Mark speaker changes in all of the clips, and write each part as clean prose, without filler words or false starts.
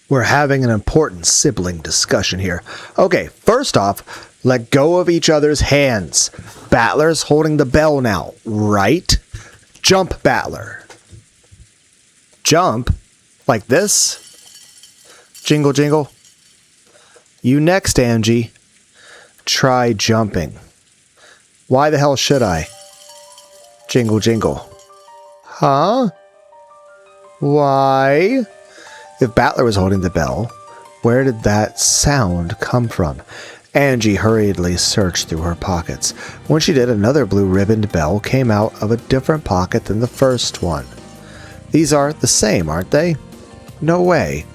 Speaker 1: We're having an important sibling discussion here. Okay, first off, let go of each other's hands. Battler's holding the bell now, right? Jump, Battler. Jump? Like this? Jingle, jingle. You next, Angie. Try jumping. Why the hell should I? Jingle, jingle. Huh? Why? If Battler was holding the bell, where did that sound come from? Angie hurriedly searched through her pockets. When she did, another blue ribboned bell came out of a different pocket than the first one. These are the same, aren't they? No way.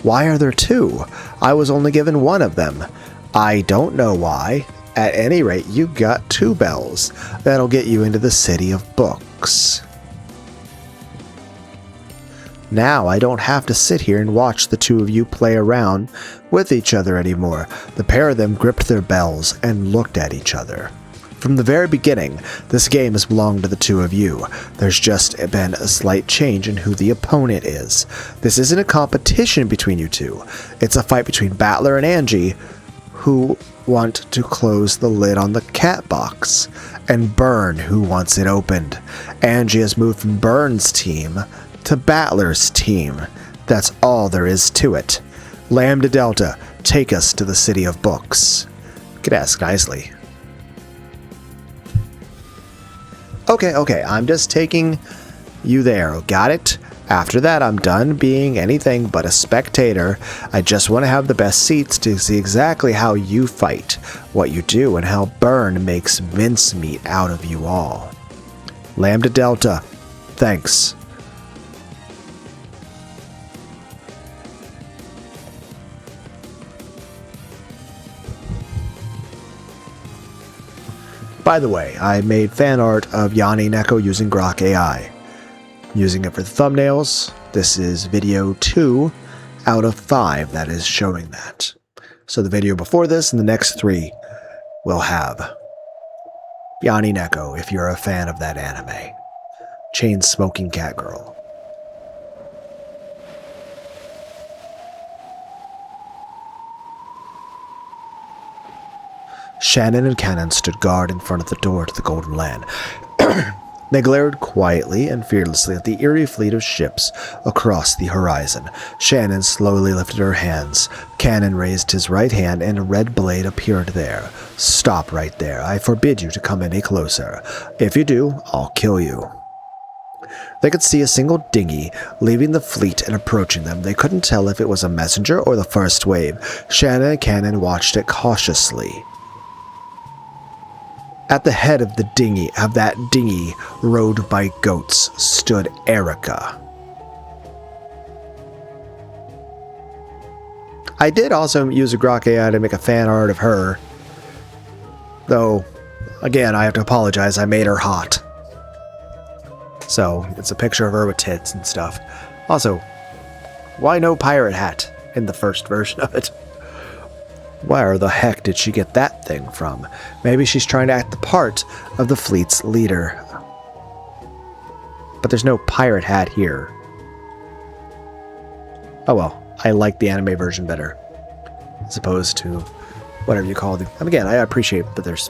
Speaker 1: Why are there two? I was only given one of them. I don't know why. At any rate, you got two bells. That'll get you into the city of books. Now I don't have to sit here and watch the two of you play around with each other anymore. The pair of them gripped their bells and looked at each other. From the very beginning, this game has belonged to the two of you. There's just been a slight change in who the opponent is. This isn't a competition between you two. It's a fight between Battler and Angie, who want to close the lid on the cat box, and Burn, who wants it opened. Angie has moved from Burn's team to Battler's team. That's all there is to it. Lambda Delta, take us to the city of books. Could ask nicely. Okay, I'm just taking you there, got it? After that, I'm done being anything but a spectator. I just want to have the best seats to see exactly how you fight, what you do, and how Burn makes mincemeat out of you all. Lambda Delta, thanks. By the way, I made fan art of yanineko using Grok AI. Using it for the thumbnails, this is video 2 out of 5 that is showing that. So the video before this and the next 3 will have yanineko if you're a fan of that anime. Chain-smoking cat girl. Shannon and Cannon stood guard in front of the door to the Golden Land. They glared quietly and fearlessly at the eerie fleet of ships across the horizon. Shannon slowly lifted her hands. Cannon raised his right hand and a red blade appeared there. Stop right there. I forbid you to come any closer. If you do, I'll kill you. They could see a single dinghy leaving the fleet and approaching them. They couldn't tell if it was a messenger or the first wave. Shannon and Cannon watched it cautiously. At the head of that dinghy, rowed by goats, stood Erica. I did also use a Grok AI to make a fan art of her. Though, again, I have to apologize, I made her hot. So, it's a picture of her with tits and stuff. Also, why no pirate hat in the first version of it? Where the heck did she get that thing from? Maybe she's trying to act the part of the fleet's leader. But there's no pirate hat here. Oh well, I like the anime version better. As opposed to whatever you call it. Again, I appreciate that there's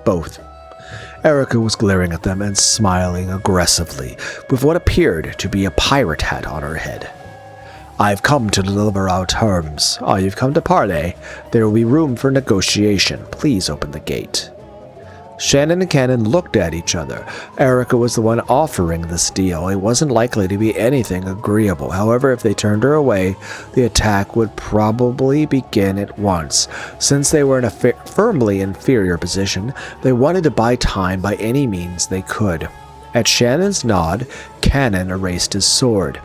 Speaker 1: both. Erica was glaring at them and smiling aggressively, with what appeared to be a pirate hat on her head. I've come to deliver our terms. Oh, you've come to parley. There will be room for negotiation. Please open the gate. Shannon and Cannon looked at each other. Erica was the one offering this deal. It wasn't likely to be anything agreeable. However, if they turned her away, the attack would probably begin at once. Since they were in a firmly inferior position, they wanted to buy time by any means they could. At Shannon's nod, Cannon erased his sword.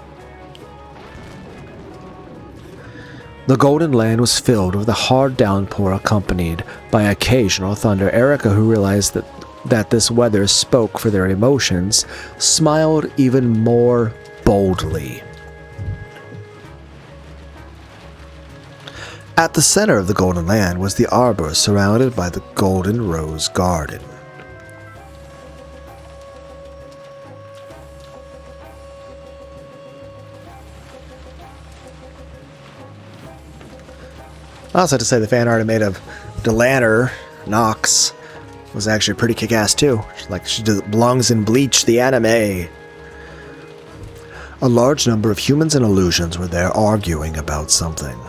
Speaker 1: The Golden Land was filled with a hard downpour accompanied by occasional thunder. Erica, who realized that this weather spoke for their emotions, smiled even more boldly. At the center of the Golden Land was the arbor surrounded by the Golden Rose Garden. I also have to say the fan art I made of Delanner Knox was actually pretty kick-ass too. Like, she belongs in Bleach, the anime. A large number of humans and illusions were there arguing about something.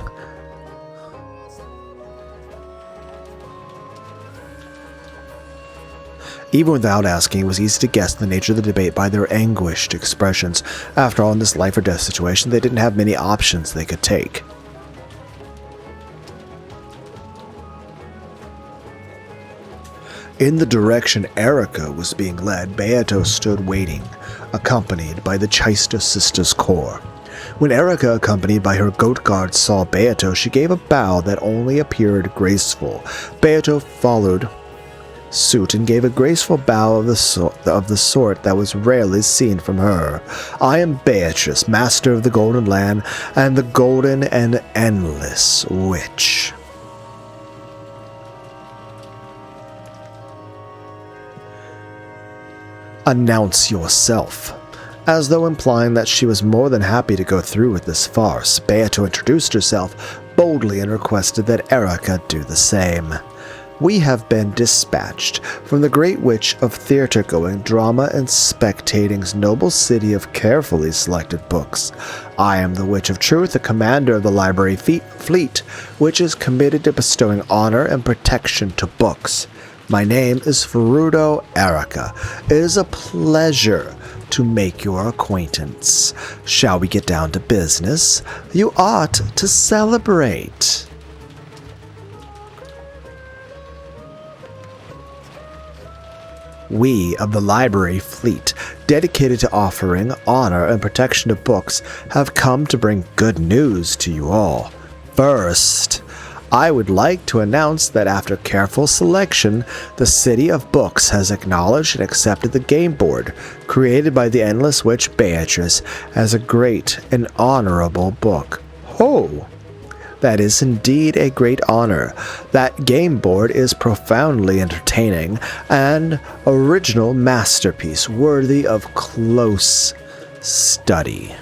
Speaker 1: Even without asking, it was easy to guess the nature of the debate by their anguished expressions. After all, in this life or death situation, they didn't have many options they could take. In the direction Erica was being led, Beato stood waiting, accompanied by the Chista Sisters' corps. When Erica, accompanied by her goat guard, saw Beato, she gave a bow that only appeared graceful. Beato followed suit and gave a graceful bow of the sort that was rarely seen from her. I am Beatrice, master of the Golden Land and the Golden and Endless Witch. Announce yourself. As though implying that she was more than happy to go through with this farce, Beato introduced herself boldly and requested that Erica do the same. We have been dispatched from the great witch of theater-going, drama and spectating's noble city of carefully selected books. I am the Witch of Truth, the commander of the library fleet, which is committed to bestowing honor and protection to books. My name is Ferudo Erica. It is a pleasure to make your acquaintance. Shall we get down to business? You ought to celebrate. We of the library fleet, dedicated to offering honor and protection to books, have come to bring good news to you all. First, I would like to announce that after careful selection, the City of Books has acknowledged and accepted the game board, created by the Endless Witch Beatrice, as a great and honorable book. Ho! That is indeed a great honor. That game board is profoundly entertaining, and original masterpiece worthy of close study.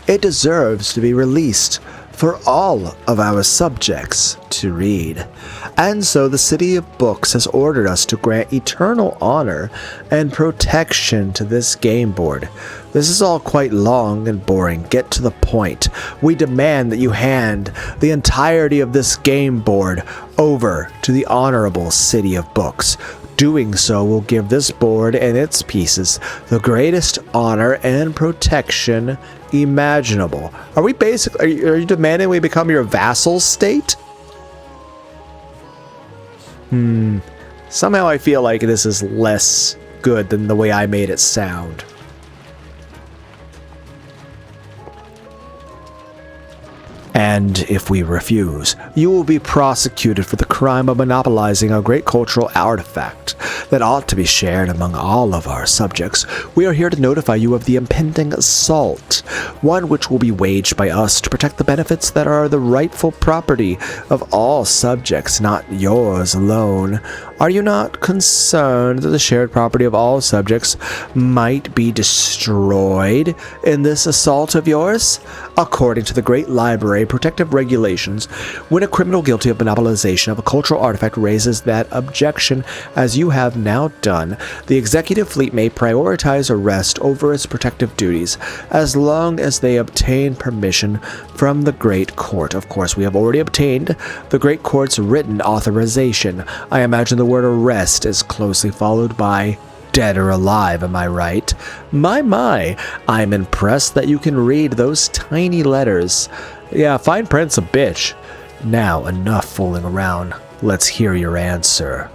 Speaker 1: It deserves to be released for all of our subjects to read. And so the City of Books has ordered us to grant eternal honor and protection to this game board. This is all quite long and boring. Get to the point. We demand that you hand the entirety of this game board over to the Honorable City of Books. Doing so will give this board and its pieces the greatest honor and protection imaginable. Are we basically, are you demanding we become your vassal state? Somehow I feel like this is less good than the way I made it sound. And if we refuse, you will be prosecuted for the crime of monopolizing a great cultural artifact that ought to be shared among all of our subjects. We are here to notify you of the impending assault, one which will be waged by us to protect the benefits that are the rightful property of all subjects, not yours alone. Are you not concerned that the shared property of all subjects might be destroyed in this assault of yours? According to the Great Library Protective Regulations, when a criminal guilty of monopolization of a cultural artifact raises that objection, as you have now done, the executive fleet may prioritize arrest over its protective duties, as long as they obtain permission from the Great Court. Of course, we have already obtained the Great Court's written authorization. I imagine the word arrest is closely followed by dead or alive, am I right? My, I'm impressed that you can read those tiny letters. Yeah, fine print's a bitch. Now, enough fooling around. Let's hear your answer.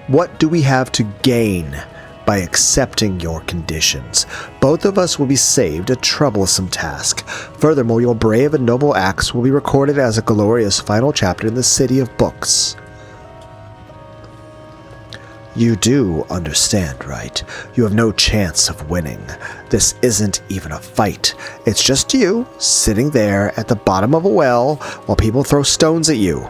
Speaker 1: What do we have to gain by accepting your conditions? Both of us will be saved a troublesome task. Furthermore, your brave and noble acts will be recorded as a glorious final chapter in the City of Books. You do understand, right? You have no chance of winning. This isn't even a fight. It's just you sitting there at the bottom of a well while people throw stones at you.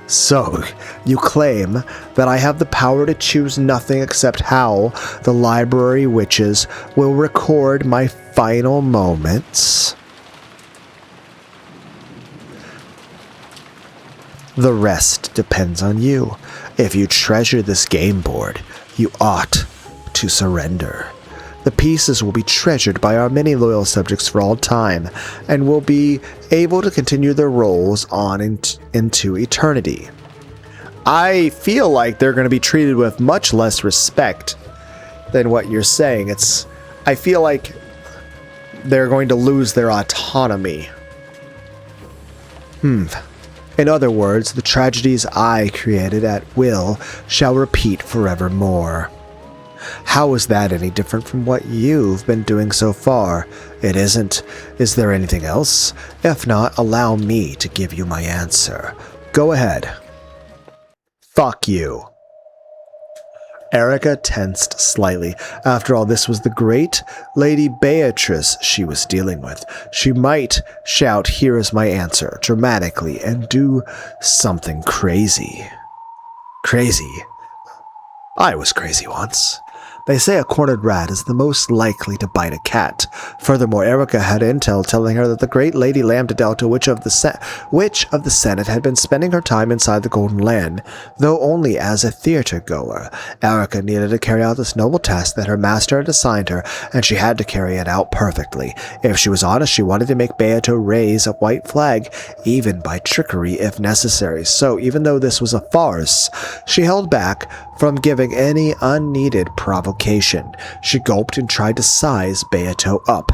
Speaker 1: So, you claim that I have the power to choose nothing except how the library witches will record my final moments? The rest depends on you. If you treasure this game board, you ought to surrender. The pieces will be treasured by our many loyal subjects for all time, and will be able to continue their roles on into eternity. I feel like they're going to be treated with much less respect than what you're saying. I feel like they're going to lose their autonomy. In other words, the tragedies I created at will shall repeat forevermore. How is that any different from what you've been doing so far? It isn't. Is there anything else? If not, allow me to give you my answer. Go ahead. Fuck you. Erica tensed slightly. After all, this was the great Lady Beatrice she was dealing with. She might shout, "Here is my answer," dramatically, and do something crazy. Crazy? I was crazy once. They say a cornered rat is the most likely to bite a cat. Furthermore, Erica had intel telling her that the great Lady Lambda Delta, witch of the Senate, had been spending her time inside the Golden Land, though only as a theater-goer. Erica needed to carry out this noble task that her master had assigned her, and she had to carry it out perfectly. If she was honest, she wanted to make Beato raise a white flag, even by trickery if necessary. So, even though this was a farce, she held back from giving any unneeded provocation. She gulped and tried to size Beato up.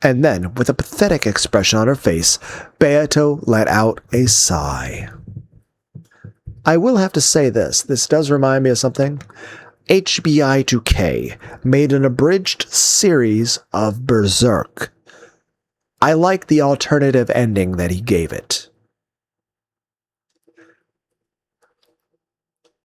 Speaker 1: And then, with a pathetic expression on her face, Beato let out a sigh. I will have to say this does remind me of something. HBI2K made an abridged series of Berserk. I like the alternative ending that he gave it.